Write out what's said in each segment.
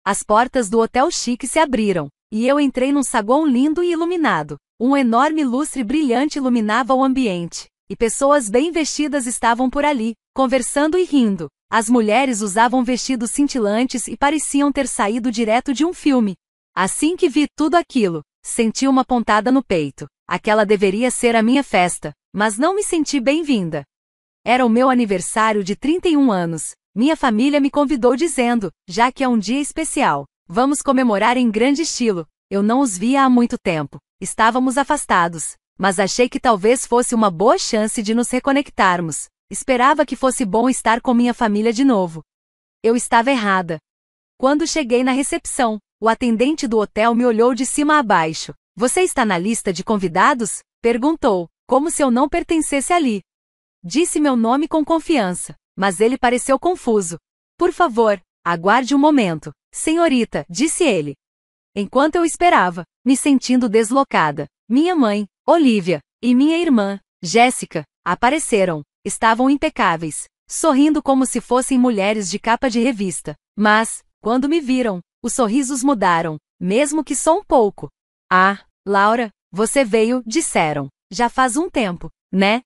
As portas do hotel chique se abriram, e eu entrei num saguão lindo e iluminado. Um enorme lustre brilhante iluminava o ambiente, e pessoas bem vestidas estavam por ali, conversando e rindo. As mulheres usavam vestidos cintilantes e pareciam ter saído direto de um filme. Assim que vi tudo aquilo, senti uma pontada no peito. Aquela deveria ser a minha festa, mas não me senti bem-vinda. Era o meu aniversário de 31 anos. Minha família me convidou dizendo, já que é um dia especial, vamos comemorar em grande estilo. Eu não os via há muito tempo. Estávamos afastados, mas achei que talvez fosse uma boa chance de nos reconectarmos. Esperava que fosse bom estar com minha família de novo. Eu estava errada. Quando cheguei na recepção, o atendente do hotel me olhou de cima a baixo. Você está na lista de convidados? Perguntou, como se eu não pertencesse ali. Disse meu nome com confiança, mas ele pareceu confuso. Por favor, aguarde um momento, senhorita, disse ele. Enquanto eu esperava, me sentindo deslocada, minha mãe, Olivia, e minha irmã, Jéssica, apareceram. Estavam impecáveis, sorrindo como se fossem mulheres de capa de revista. Mas, quando me viram, os sorrisos mudaram, mesmo que só um pouco. Ah, Laura, você veio, disseram. Já faz um tempo, né?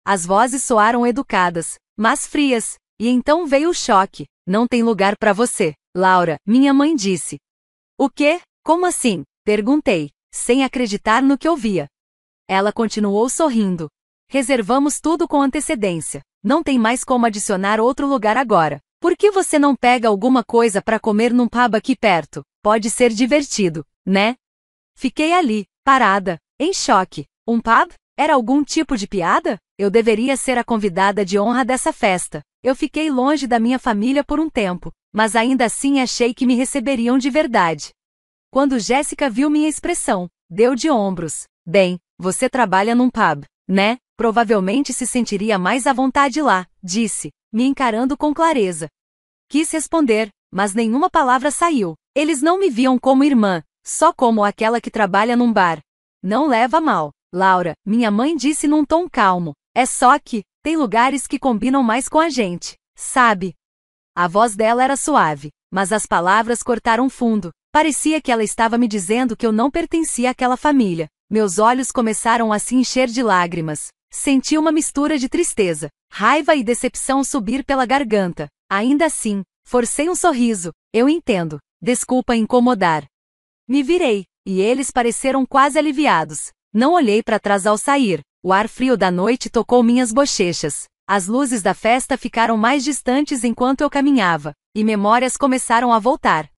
As vozes soaram educadas, mas frias, e então veio o choque. Não tem lugar para você, Laura, minha mãe disse. O quê? Como assim? Perguntei, sem acreditar no que ouvia. Ela continuou sorrindo. Reservamos tudo com antecedência. Não tem mais como adicionar outro lugar agora. Por que você não pega alguma coisa para comer num pub aqui perto? Pode ser divertido, né? Fiquei ali, parada, em choque. Um pub? Era algum tipo de piada? Eu deveria ser a convidada de honra dessa festa. Eu fiquei longe da minha família por um tempo, mas ainda assim achei que me receberiam de verdade. Quando Jéssica viu minha expressão, deu de ombros. Bem, você trabalha num pub, né? Provavelmente se sentiria mais à vontade lá, disse, me encarando com clareza. Quis responder, mas nenhuma palavra saiu. Eles não me viam como irmã, só como aquela que trabalha num bar. Não leva a mal, Laura, minha mãe disse num tom calmo. É só que, tem lugares que combinam mais com a gente, sabe? A voz dela era suave, mas as palavras cortaram fundo. Parecia que ela estava me dizendo que eu não pertencia àquela família. Meus olhos começaram a se encher de lágrimas. Senti uma mistura de tristeza, raiva e decepção subir pela garganta. Ainda assim, forcei um sorriso. Eu entendo. Desculpa incomodar. Me virei, e eles pareceram quase aliviados. Não olhei para trás ao sair. O ar frio da noite tocou minhas bochechas. As luzes da festa ficaram mais distantes enquanto eu caminhava, e memórias começaram a voltar.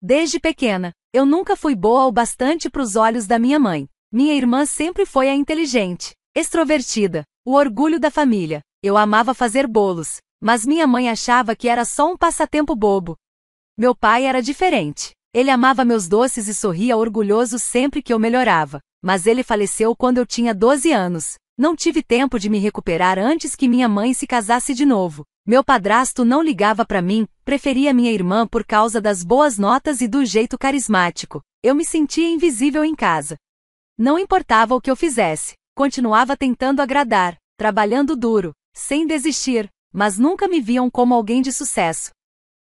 Desde pequena, eu nunca fui boa o bastante para os olhos da minha mãe. Minha irmã sempre foi a inteligente, extrovertida, o orgulho da família. Eu amava fazer bolos, mas minha mãe achava que era só um passatempo bobo. Meu pai era diferente. Ele amava meus doces e sorria orgulhoso sempre que eu melhorava. Mas ele faleceu quando eu tinha 12 anos. Não tive tempo de me recuperar antes que minha mãe se casasse de novo. Meu padrasto não ligava para mim, preferia minha irmã por causa das boas notas e do jeito carismático. Eu me sentia invisível em casa. Não importava o que eu fizesse, continuava tentando agradar, trabalhando duro, sem desistir, mas nunca me viam como alguém de sucesso.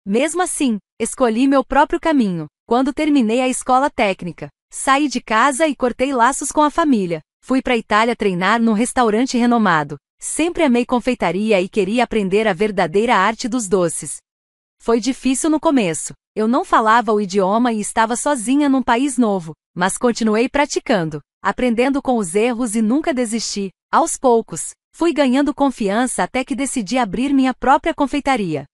Mesmo assim, escolhi meu próprio caminho. Quando terminei a escola técnica, saí de casa e cortei laços com a família. Fui para a Itália treinar num restaurante renomado. Sempre amei confeitaria e queria aprender a verdadeira arte dos doces. Foi difícil no começo. Eu não falava o idioma e estava sozinha num país novo, mas continuei praticando, aprendendo com os erros e nunca desisti. Aos poucos, fui ganhando confiança até que decidi abrir minha própria confeitaria.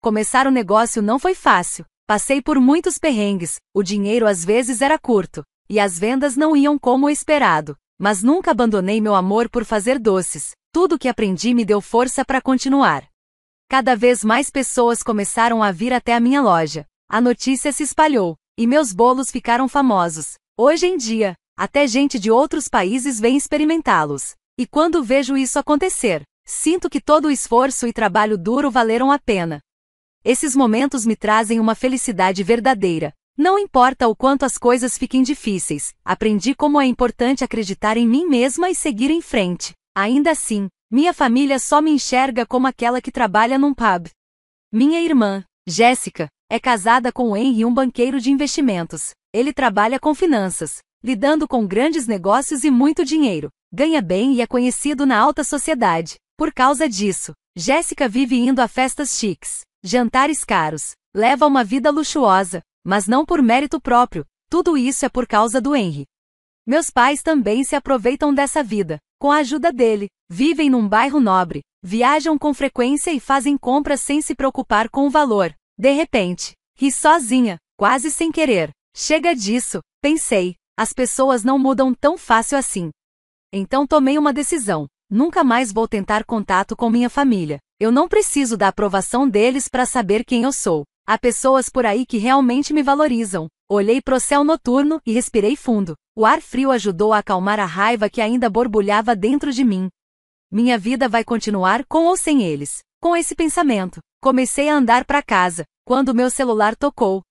Começar o negócio não foi fácil. Passei por muitos perrengues, o dinheiro às vezes era curto, e as vendas não iam como o esperado. Mas nunca abandonei meu amor por fazer doces. Tudo que aprendi me deu força para continuar. Cada vez mais pessoas começaram a vir até a minha loja. A notícia se espalhou, e meus bolos ficaram famosos. Hoje em dia, até gente de outros países vem experimentá-los. E quando vejo isso acontecer, sinto que todo o esforço e trabalho duro valeram a pena. Esses momentos me trazem uma felicidade verdadeira. Não importa o quanto as coisas fiquem difíceis, aprendi como é importante acreditar em mim mesma e seguir em frente. Ainda assim, minha família só me enxerga como aquela que trabalha num pub. Minha irmã, Jéssica, É casada com o Henry, um banqueiro de investimentos. Ele trabalha com finanças, lidando com grandes negócios e muito dinheiro. Ganha bem e é conhecido na alta sociedade. Por causa disso, Jéssica vive indo a festas chiques, jantares caros, leva uma vida luxuosa, mas não por mérito próprio. Tudo isso é por causa do Henry. Meus pais também se aproveitam dessa vida. Com a ajuda dele, vivem num bairro nobre, viajam com frequência e fazem compras sem se preocupar com o valor. De repente, ri sozinha, quase sem querer. Chega disso, pensei, as pessoas não mudam tão fácil assim. Então tomei uma decisão. Nunca mais vou tentar contato com minha família. Eu não preciso da aprovação deles para saber quem eu sou. Há pessoas por aí que realmente me valorizam. Olhei pro céu noturno e respirei fundo. O ar frio ajudou a acalmar a raiva que ainda borbulhava dentro de mim. Minha vida vai continuar com ou sem eles. Com esse pensamento, comecei a andar para casa, quando meu celular tocou.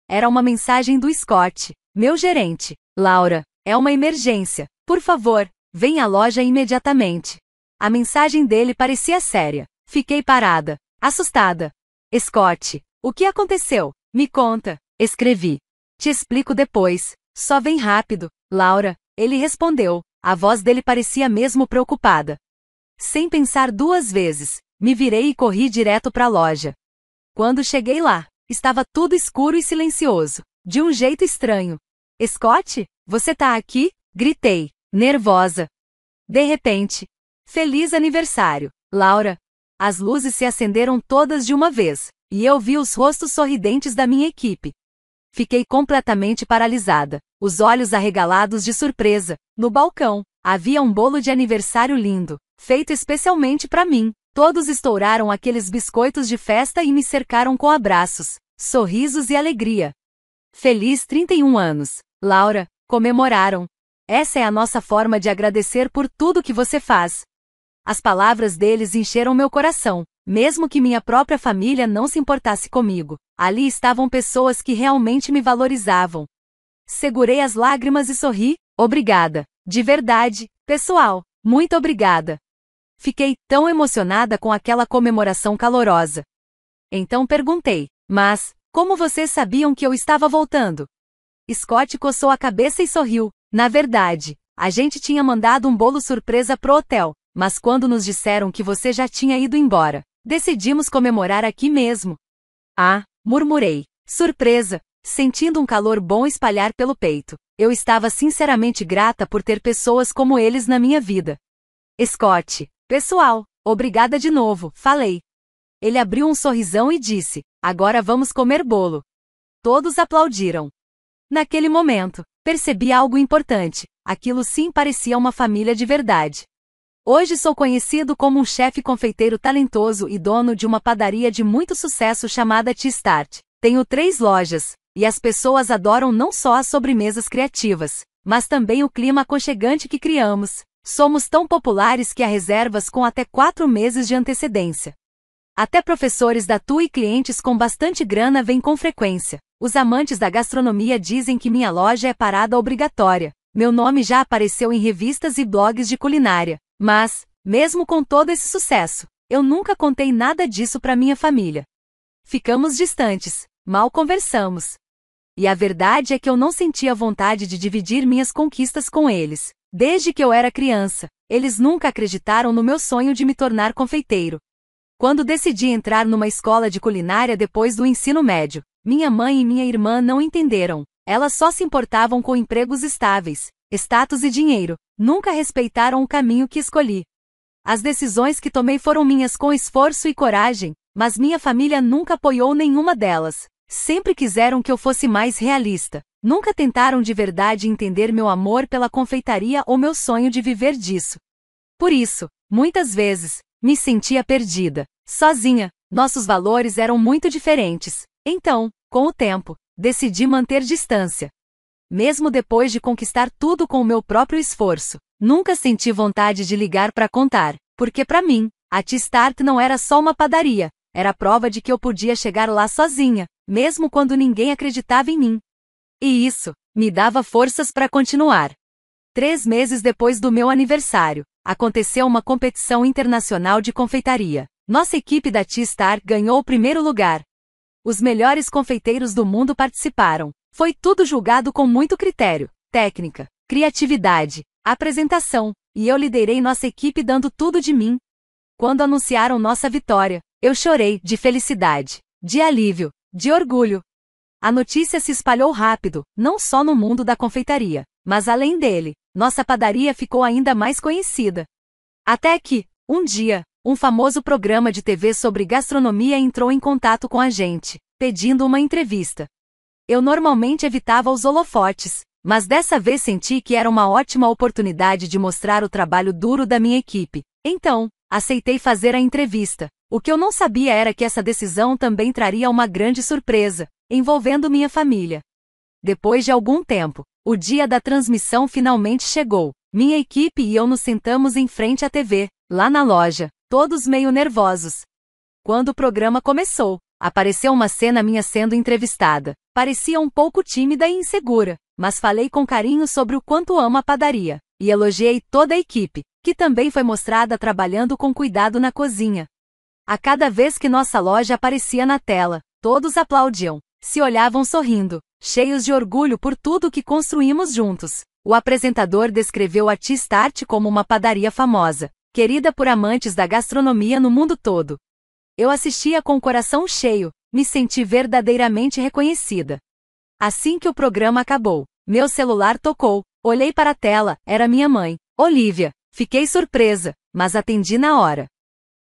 Era uma mensagem do Scott, meu gerente. Laura, é uma emergência. Por favor, venha à loja imediatamente. A mensagem dele parecia séria. Fiquei parada, assustada. Scott, o que aconteceu? Me conta. Escrevi. Te explico depois. Só vem rápido, Laura. Ele respondeu. A voz dele parecia mesmo preocupada. Sem pensar duas vezes, me virei e corri direto para a loja. Quando cheguei lá, estava tudo escuro e silencioso, de um jeito estranho. Scott, você tá aqui? Gritei, nervosa. De repente, feliz aniversário, Laura. As luzes se acenderam todas de uma vez, e eu vi os rostos sorridentes da minha equipe. Fiquei completamente paralisada, os olhos arregalados de surpresa. No balcão, havia um bolo de aniversário lindo, feito especialmente para mim. Todos estouraram aqueles biscoitos de festa e me cercaram com abraços, sorrisos e alegria. Feliz 31 anos, Laura, comemoraram. Essa é a nossa forma de agradecer por tudo que você faz. As palavras deles encheram meu coração, mesmo que minha própria família não se importasse comigo. Ali estavam pessoas que realmente me valorizavam. Segurei as lágrimas e sorri. Obrigada. De verdade, pessoal, muito obrigada. Fiquei tão emocionada com aquela comemoração calorosa. Então perguntei, mas, como vocês sabiam que eu estava voltando? Scott coçou a cabeça e sorriu. Na verdade, a gente tinha mandado um bolo surpresa pro hotel, mas quando nos disseram que você já tinha ido embora, decidimos comemorar aqui mesmo. Ah, murmurei. Surpresa, sentindo um calor bom espalhar pelo peito. Eu estava sinceramente grata por ter pessoas como eles na minha vida. Scott, pessoal, obrigada de novo, falei. Ele abriu um sorrisão e disse, agora vamos comer bolo. Todos aplaudiram. Naquele momento, percebi algo importante. Aquilo sim parecia uma família de verdade. Hoje sou conhecido como um chefe confeiteiro talentoso e dono de uma padaria de muito sucesso chamada Tea Start. Tenho 3 lojas, e as pessoas adoram não só as sobremesas criativas, mas também o clima aconchegante que criamos. Somos tão populares que há reservas com até 4 meses de antecedência. Até professores da TU e clientes com bastante grana vêm com frequência. Os amantes da gastronomia dizem que minha loja é parada obrigatória. Meu nome já apareceu em revistas e blogs de culinária. Mas, mesmo com todo esse sucesso, eu nunca contei nada disso para minha família. Ficamos distantes, mal conversamos. E a verdade é que eu não sentia vontade de dividir minhas conquistas com eles. Desde que eu era criança, eles nunca acreditaram no meu sonho de me tornar confeiteiro. Quando decidi entrar numa escola de culinária depois do ensino médio, minha mãe e minha irmã não entenderam. Elas só se importavam com empregos estáveis, status e dinheiro, nunca respeitaram o caminho que escolhi. As decisões que tomei foram minhas com esforço e coragem, mas minha família nunca apoiou nenhuma delas. Sempre quiseram que eu fosse mais realista. Nunca tentaram de verdade entender meu amor pela confeitaria ou meu sonho de viver disso. Por isso, muitas vezes, me sentia perdida, sozinha. Nossos valores eram muito diferentes. Então, com o tempo, decidi manter distância. Mesmo depois de conquistar tudo com o meu próprio esforço, nunca senti vontade de ligar para contar, porque para mim, a Tea Start não era só uma padaria, era a prova de que eu podia chegar lá sozinha, mesmo quando ninguém acreditava em mim. E isso me dava forças para continuar. 3 meses depois do meu aniversário, aconteceu uma competição internacional de confeitaria. Nossa equipe da Tea Start ganhou o primeiro lugar. Os melhores confeiteiros do mundo participaram. Foi tudo julgado com muito critério, técnica, criatividade, apresentação, e eu liderei nossa equipe dando tudo de mim. Quando anunciaram nossa vitória, eu chorei de felicidade, de alívio, de orgulho. A notícia se espalhou rápido, não só no mundo da confeitaria, mas além dele, nossa padaria ficou ainda mais conhecida. Até que, um dia, um famoso programa de TV sobre gastronomia entrou em contato com a gente, pedindo uma entrevista. Eu normalmente evitava os holofotes, mas dessa vez senti que era uma ótima oportunidade de mostrar o trabalho duro da minha equipe. Então, aceitei fazer a entrevista. O que eu não sabia era que essa decisão também traria uma grande surpresa, envolvendo minha família. Depois de algum tempo, o dia da transmissão finalmente chegou. Minha equipe e eu nos sentamos em frente à TV, lá na loja, todos meio nervosos. Quando o programa começou, apareceu uma cena minha sendo entrevistada. Parecia um pouco tímida e insegura, mas falei com carinho sobre o quanto amo a padaria, e elogiei toda a equipe, que também foi mostrada trabalhando com cuidado na cozinha. A cada vez que nossa loja aparecia na tela, todos aplaudiam, se olhavam sorrindo, cheios de orgulho por tudo que construímos juntos. O apresentador descreveu a Tea Start como uma padaria famosa, querida por amantes da gastronomia no mundo todo. Eu assistia com o coração cheio, me senti verdadeiramente reconhecida. Assim que o programa acabou, meu celular tocou, olhei para a tela, era minha mãe, Olivia. Fiquei surpresa, mas atendi na hora.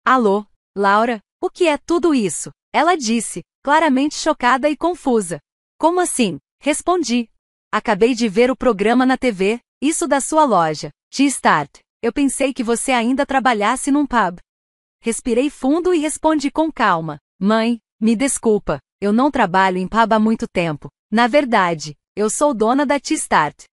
Alô, Laura, o que é tudo isso? Ela disse, claramente chocada e confusa. Como assim? Respondi. Acabei de ver o programa na TV, isso da sua loja, Tea Start. Eu pensei que você ainda trabalhasse num pub. Respirei fundo e respondi com calma. Mãe, me desculpa, eu não trabalho em pub há muito tempo. Na verdade, eu sou dona da Tea Start.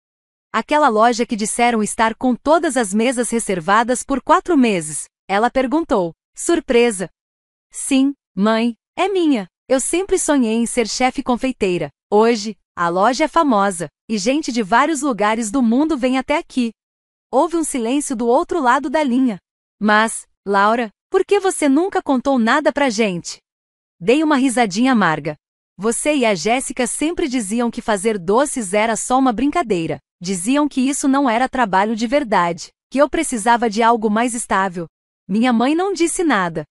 Aquela loja que disseram estar com todas as mesas reservadas por 4 meses. Ela perguntou, surpresa. Sim, mãe, é minha. Eu sempre sonhei em ser chefe confeiteira. Hoje, a loja é famosa, e gente de vários lugares do mundo vem até aqui. Houve um silêncio do outro lado da linha. Mas, Laura, por que você nunca contou nada pra gente? Dei uma risadinha amarga. Você e a Jéssica sempre diziam que fazer doces era só uma brincadeira. Diziam que isso não era trabalho de verdade, que eu precisava de algo mais estável. Minha mãe não disse nada.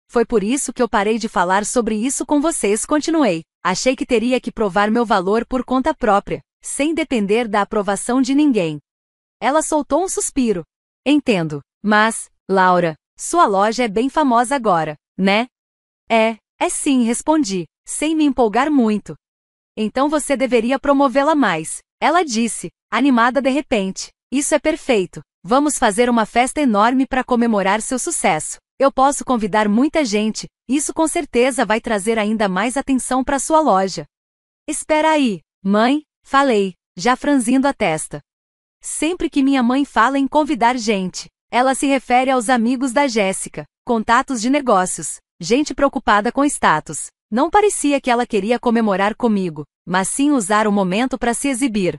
Foi por isso que eu parei de falar sobre isso com vocês, continuei. Achei que teria que provar meu valor por conta própria, sem depender da aprovação de ninguém. Ela soltou um suspiro. Entendo, mas, Laura, sua loja é bem famosa agora, né? É sim, respondi, sem me empolgar muito. Então você deveria promovê-la mais, ela disse, animada de repente. Isso é perfeito. Vamos fazer uma festa enorme para comemorar seu sucesso. Eu posso convidar muita gente, isso com certeza vai trazer ainda mais atenção para sua loja. Espera aí, mãe, falei, já franzindo a testa. Sempre que minha mãe fala em convidar gente, ela se refere aos amigos da Jéssica, contatos de negócios, gente preocupada com status. Não parecia que ela queria comemorar comigo, mas sim usar o momento para se exibir.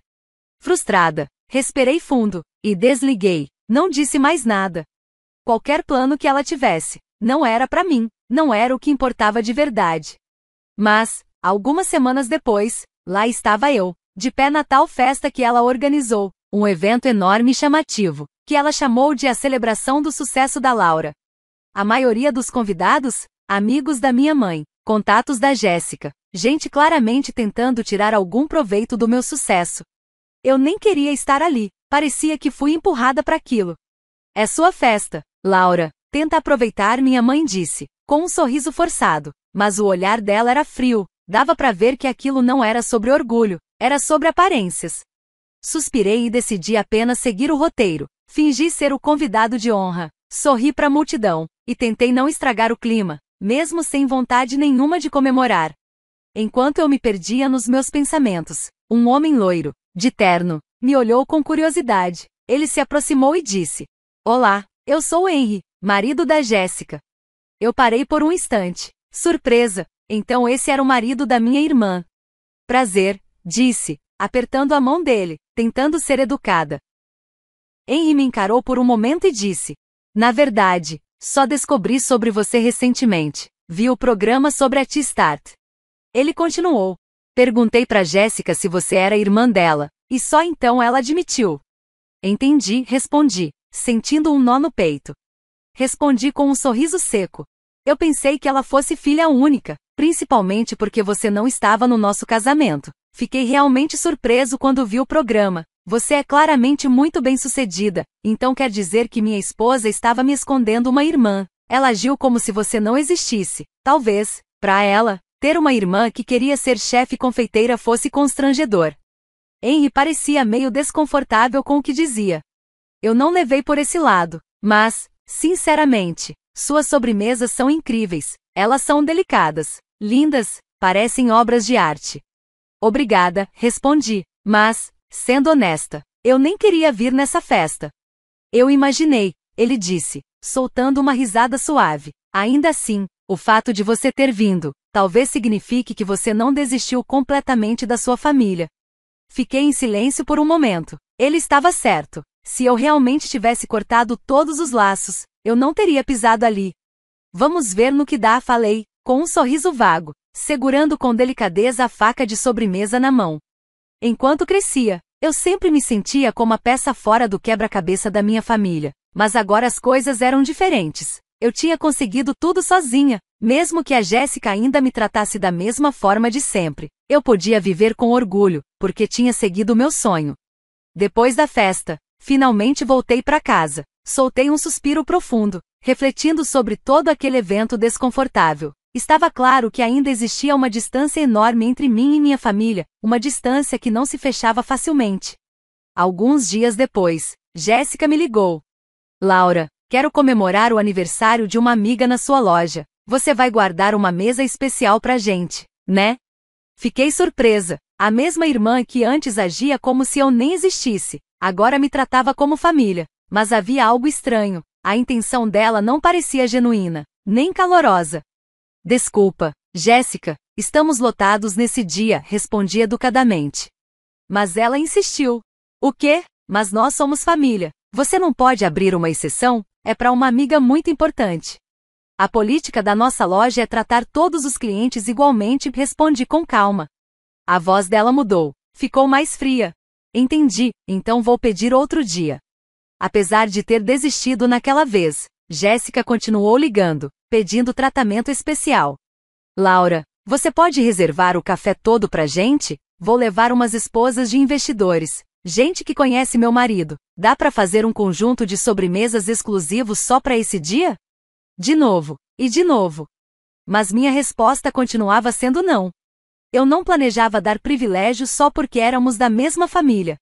Frustrada, respirei fundo, e desliguei, não disse mais nada. Qualquer plano que ela tivesse, não era para mim, não era o que importava de verdade. Mas, algumas semanas depois, lá estava eu, de pé na tal festa que ela organizou, um evento enorme e chamativo, que ela chamou de a celebração do sucesso da Laura. A maioria dos convidados, amigos da minha mãe, contatos da Jéssica, gente claramente tentando tirar algum proveito do meu sucesso. Eu nem queria estar ali, parecia que fui empurrada para aquilo. É sua festa, Laura, tenta aproveitar, minha mãe disse, com um sorriso forçado, mas o olhar dela era frio, dava para ver que aquilo não era sobre orgulho, era sobre aparências. Suspirei e decidi apenas seguir o roteiro, fingi ser o convidado de honra, sorri para a multidão, e tentei não estragar o clima, mesmo sem vontade nenhuma de comemorar. Enquanto eu me perdia nos meus pensamentos, um homem loiro, de terno, me olhou com curiosidade. Ele se aproximou e disse, olá, eu sou Henry, marido da Jéssica. Eu parei por um instante, surpresa, então esse era o marido da minha irmã. Prazer, disse, apertando a mão dele, tentando ser educada. Henry me encarou por um momento e disse, na verdade, só descobri sobre você recentemente, vi o programa sobre a Tea Start. Ele continuou. Perguntei pra Jéssica se você era irmã dela, e só então ela admitiu. Entendi, respondi, sentindo um nó no peito. Respondi com um sorriso seco. Eu pensei que ela fosse filha única, principalmente porque você não estava no nosso casamento. Fiquei realmente surpreso quando vi o programa. Você é claramente muito bem-sucedida, então quer dizer que minha esposa estava me escondendo uma irmã. Ela agiu como se você não existisse. Talvez, para ela, ter uma irmã que queria ser chefe confeiteira fosse constrangedor. Henry parecia meio desconfortável com o que dizia. Eu não levei por esse lado, mas, sinceramente, suas sobremesas são incríveis. Elas são delicadas, lindas, parecem obras de arte. Obrigada, respondi, mas, sendo honesta, eu nem queria vir nessa festa. Eu imaginei, ele disse, soltando uma risada suave. Ainda assim, o fato de você ter vindo, talvez signifique que você não desistiu completamente da sua família. Fiquei em silêncio por um momento. Ele estava certo. Se eu realmente tivesse cortado todos os laços, eu não teria pisado ali. Vamos ver no que dá, falei, com um sorriso vago, segurando com delicadeza a faca de sobremesa na mão. Enquanto crescia, eu sempre me sentia como a peça fora do quebra-cabeça da minha família, mas agora as coisas eram diferentes. Eu tinha conseguido tudo sozinha, mesmo que a Jéssica ainda me tratasse da mesma forma de sempre. Eu podia viver com orgulho, porque tinha seguido o meu sonho. Depois da festa, finalmente voltei para casa. Soltei um suspiro profundo, refletindo sobre todo aquele evento desconfortável. Estava claro que ainda existia uma distância enorme entre mim e minha família, uma distância que não se fechava facilmente. Alguns dias depois, Jéssica me ligou. Laura, quero comemorar o aniversário de uma amiga na sua loja. Você vai guardar uma mesa especial pra gente, né? Fiquei surpresa. A mesma irmã que antes agia como se eu nem existisse, agora me tratava como família. Mas havia algo estranho. A intenção dela não parecia genuína, nem calorosa. Desculpa, Jéssica, estamos lotados nesse dia, respondi educadamente. Mas ela insistiu. O quê? Mas nós somos família. Você não pode abrir uma exceção? É para uma amiga muito importante. A política da nossa loja é tratar todos os clientes igualmente, respondi com calma. A voz dela mudou. Ficou mais fria. Entendi, então vou pedir outro dia. Apesar de ter desistido naquela vez, Jéssica continuou ligando, pedindo tratamento especial. Laura, você pode reservar o café todo pra gente? Vou levar umas esposas de investidores, gente que conhece meu marido. Dá pra fazer um conjunto de sobremesas exclusivos só pra esse dia? De novo, e de novo. Mas minha resposta continuava sendo não. Eu não planejava dar privilégios só porque éramos da mesma família.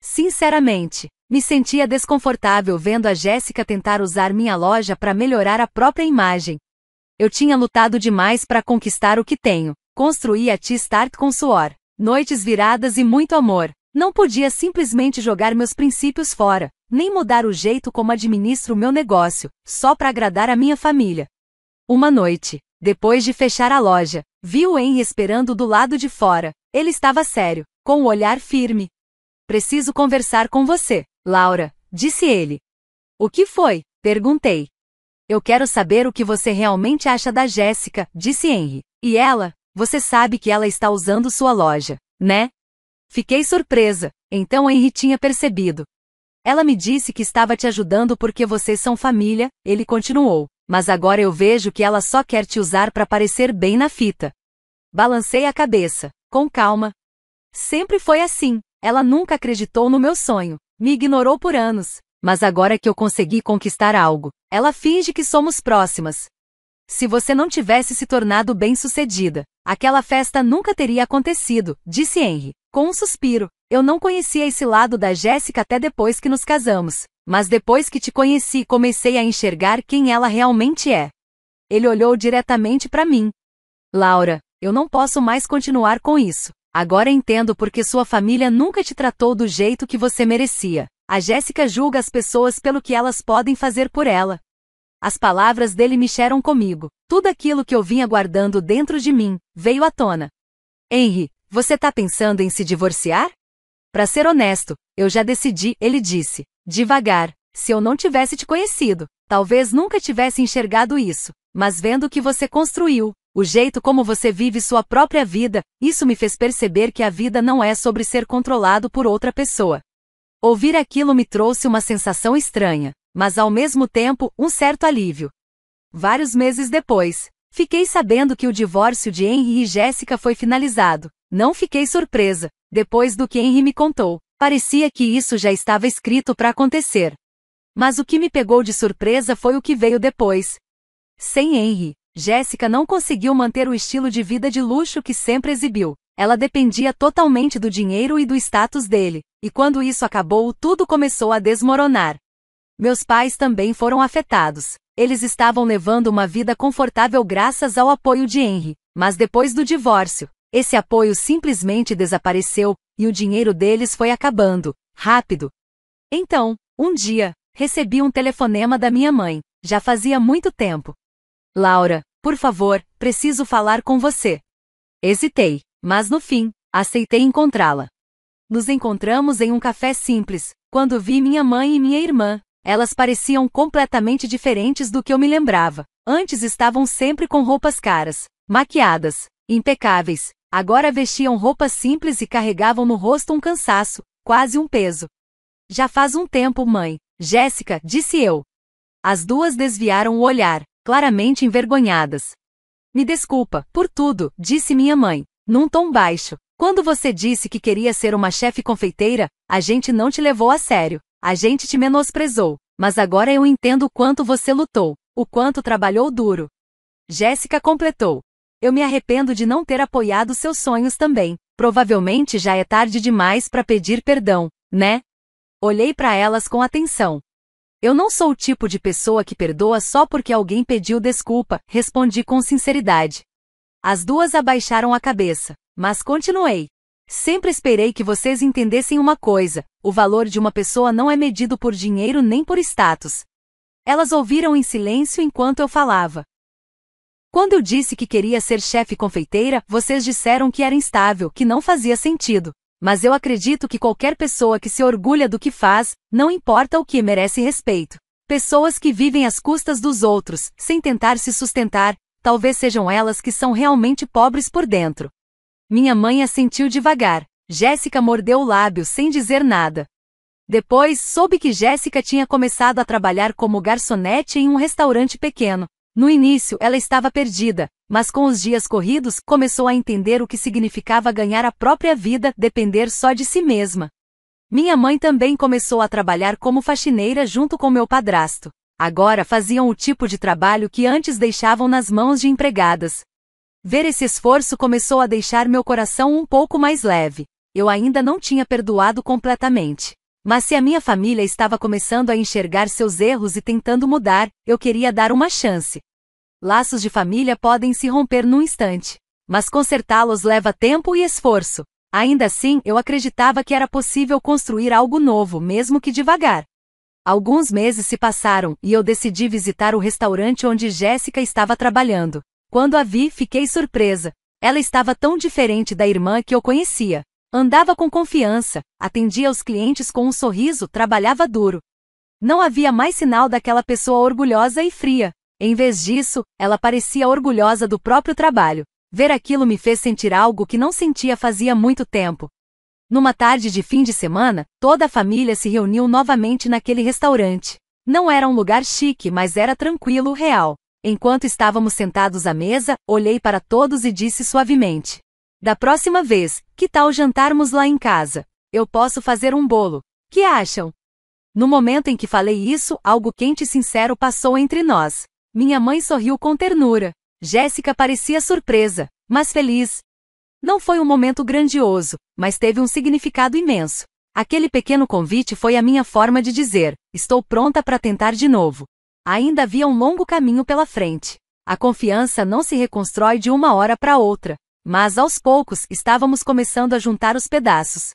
Sinceramente, me sentia desconfortável vendo a Jéssica tentar usar minha loja para melhorar a própria imagem. Eu tinha lutado demais para conquistar o que tenho. Construí a Tea Start com suor, noites viradas e muito amor. Não podia simplesmente jogar meus princípios fora, nem mudar o jeito como administro o meu negócio, só para agradar a minha família. Uma noite, depois de fechar a loja, vi o Henry esperando do lado de fora. Ele estava sério, com o olhar firme. Preciso conversar com você, Laura, disse ele. O que foi? Perguntei. Eu quero saber o que você realmente acha da Jéssica, disse Henry. E ela, você sabe que ela está usando sua loja, né? Fiquei surpresa, então Henry tinha percebido. Ela me disse que estava te ajudando porque vocês são família, ele continuou. Mas agora eu vejo que ela só quer te usar para parecer bem na fita. Balancei a cabeça, com calma. Sempre foi assim. Ela nunca acreditou no meu sonho, me ignorou por anos, mas agora que eu consegui conquistar algo, ela finge que somos próximas. Se você não tivesse se tornado bem-sucedida, aquela festa nunca teria acontecido, disse Henry, com um suspiro. Eu não conhecia esse lado da Jéssica até depois que nos casamos, mas depois que te conheci comecei a enxergar quem ela realmente é. Ele olhou diretamente para mim. Laura, eu não posso mais continuar com isso. Agora entendo porque sua família nunca te tratou do jeito que você merecia. A Jéssica julga as pessoas pelo que elas podem fazer por ela. As palavras dele mexeram comigo. Tudo aquilo que eu vinha guardando dentro de mim veio à tona. Henry, você tá pensando em se divorciar? Pra ser honesto, eu já decidi, ele disse, devagar. Se eu não tivesse te conhecido, talvez nunca tivesse enxergado isso. Mas vendo o que você construiu, O jeito como você vive sua própria vida, isso me fez perceber que a vida não é sobre ser controlado por outra pessoa. Ouvir aquilo me trouxe uma sensação estranha, mas ao mesmo tempo, um certo alívio. Vários meses depois, fiquei sabendo que o divórcio de Henry e Jéssica foi finalizado. Não fiquei surpresa, depois do que Henry me contou. Parecia que isso já estava escrito para acontecer. Mas o que me pegou de surpresa foi o que veio depois. Sem Henry, Jéssica não conseguiu manter o estilo de vida de luxo que sempre exibiu. Ela dependia totalmente do dinheiro e do status dele, e quando isso acabou, tudo começou a desmoronar. Meus pais também foram afetados. Eles estavam levando uma vida confortável graças ao apoio de Henry, mas depois do divórcio, esse apoio simplesmente desapareceu, e o dinheiro deles foi acabando, rápido. Então, um dia, recebi um telefonema da minha mãe. Já fazia muito tempo. Laura, por favor, preciso falar com você. Hesitei, mas no fim, aceitei encontrá-la. Nos encontramos em um café simples. Quando vi minha mãe e minha irmã, elas pareciam completamente diferentes do que eu me lembrava. Antes estavam sempre com roupas caras, maquiadas, impecáveis. Agora vestiam roupas simples e carregavam no rosto um cansaço, quase um peso. Já faz um tempo, mãe. Jéssica, disse eu. As duas desviaram o olhar, claramente envergonhadas. Me desculpa, por tudo, disse minha mãe, num tom baixo. Quando você disse que queria ser uma chefe confeiteira, a gente não te levou a sério. A gente te menosprezou. Mas agora eu entendo o quanto você lutou, o quanto trabalhou duro. Jéssica completou. Eu me arrependo de não ter apoiado seus sonhos também. Provavelmente já é tarde demais para pedir perdão, né? Olhei para elas com atenção. Eu não sou o tipo de pessoa que perdoa só porque alguém pediu desculpa, respondi com sinceridade. As duas abaixaram a cabeça, mas continuei. Sempre esperei que vocês entendessem uma coisa: o valor de uma pessoa não é medido por dinheiro nem por status. Elas ouviram em silêncio enquanto eu falava. Quando eu disse que queria ser chefe confeiteira, vocês disseram que era instável, que não fazia sentido. Mas eu acredito que qualquer pessoa que se orgulha do que faz, não importa o que, merece respeito. Pessoas que vivem às custas dos outros, sem tentar se sustentar, talvez sejam elas que são realmente pobres por dentro. Minha mãe assentiu devagar. Jéssica mordeu o lábio sem dizer nada. Depois, soube que Jéssica tinha começado a trabalhar como garçonete em um restaurante pequeno. No início, ela estava perdida, mas com os dias corridos, começou a entender o que significava ganhar a própria vida, depender só de si mesma. Minha mãe também começou a trabalhar como faxineira junto com meu padrasto. Agora faziam o tipo de trabalho que antes deixavam nas mãos de empregadas. Ver esse esforço começou a deixar meu coração um pouco mais leve. Eu ainda não tinha perdoado completamente. Mas se a minha família estava começando a enxergar seus erros e tentando mudar, eu queria dar uma chance. Laços de família podem se romper num instante, mas consertá-los leva tempo e esforço. Ainda assim, eu acreditava que era possível construir algo novo, mesmo que devagar. Alguns meses se passaram e eu decidi visitar o restaurante onde Jéssica estava trabalhando. Quando a vi, fiquei surpresa. Ela estava tão diferente da irmã que eu conhecia. Andava com confiança, atendia aos clientes com um sorriso, trabalhava duro. Não havia mais sinal daquela pessoa orgulhosa e fria. Em vez disso, ela parecia orgulhosa do próprio trabalho. Ver aquilo me fez sentir algo que não sentia fazia muito tempo. Numa tarde de fim de semana, toda a família se reuniu novamente naquele restaurante. Não era um lugar chique, mas era tranquilo, real. Enquanto estávamos sentados à mesa, olhei para todos e disse suavemente: da próxima vez, que tal jantarmos lá em casa? Eu posso fazer um bolo. Que acham? No momento em que falei isso, algo quente e sincero passou entre nós. Minha mãe sorriu com ternura. Jéssica parecia surpresa, mas feliz. Não foi um momento grandioso, mas teve um significado imenso. Aquele pequeno convite foi a minha forma de dizer: estou pronta para tentar de novo. Ainda havia um longo caminho pela frente. A confiança não se reconstrói de uma hora para outra, mas aos poucos estávamos começando a juntar os pedaços.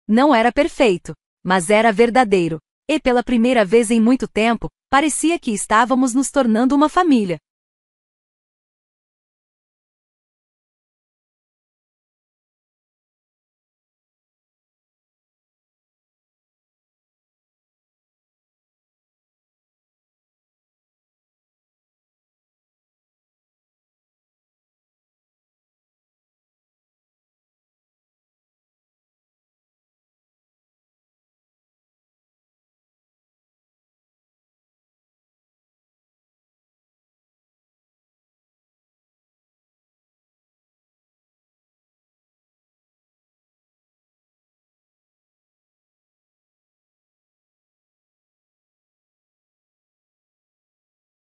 Não era perfeito, mas era verdadeiro. E pela primeira vez em muito tempo, parecia que estávamos nos tornando uma família.